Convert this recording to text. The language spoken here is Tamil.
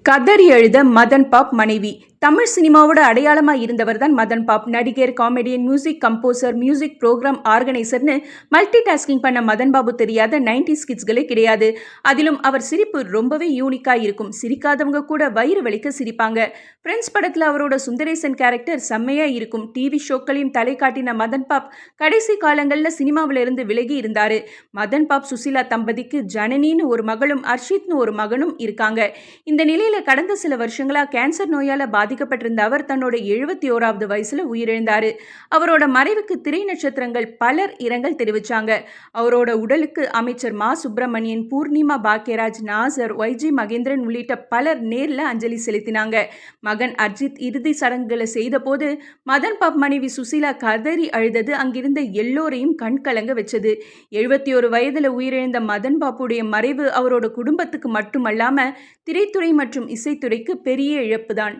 கதறி எழுத மதன் பாப் மனைவி. தமிழ் சினிமாவோட அடையாளமா இருந்தவர் தான் மதன் பாப். நடிகர், comedian, music composer, music program ஆர்கனைசர்னு மல்டி டாஸ்கிங் பண்ண மதன் பாபு தெரியாத 90s கிட்ஸ்களே கிடையாது. அதிலும் அவர் சிரிப்பு ரொம்பவே யூனிக்கா இருக்கும். சிரிக்காதவங்க கூட வயிறு வலிக்க சிரிப்பாங்க. ஃப்ரெண்ட்ஸ் படத்துல அவரோட சுந்தரேசன் கேரக்டர் செம்மையா இருக்கும். டிவி ஷோக்களையும் தலை காட்டின மதன் பாப் கடைசி காலங்கள்ல சினிமாவில இருந்து விலகி இருந்தாரு. மதன் பாப் சுசிலா தம்பதிக்கு ஜனனின்னு ஒரு மகளும் அர்ஷித்னு ஒரு மகனும் இருக்காங்க. இந்த நிலையில கடந்த சில வருஷங்களா கேன்சர் நோயால பாதிக்கப்பட்டிருந்த அவர் தன்னோட 71வது வயசுல உயிரிழந்தாரு. அவரோட மறைவுக்கு திரை நட்சத்திரங்கள் பலர் இரங்கல் தெரிவிச்சாங்க. அவரோட உடலுக்கு அமைச்சர் மா. சுப்பிரமணியன், பூர்ணிமா பாக்யராஜ், நாசர், ஒய்ஜி மகேந்திரன் உள்ளிட்ட பலர் நேர்ல அஞ்சலி செலுத்தினாங்க. மகன் அர்ஜித் இறுதி சடங்குகளை செய்த போது மதன் பாப் மனைவி சுசீலா கதறி அழுதது அங்கிருந்த எல்லோரையும் கண்கலங்க வச்சது. 71 வயதுல உயிரிழந்த மதன் பாப்புடைய மறைவு அவரோட குடும்பத்துக்கு மட்டுமல்லாம திரைத்துறை மற்றும் இசைத்துறைக்கு பெரிய இழப்புதான்.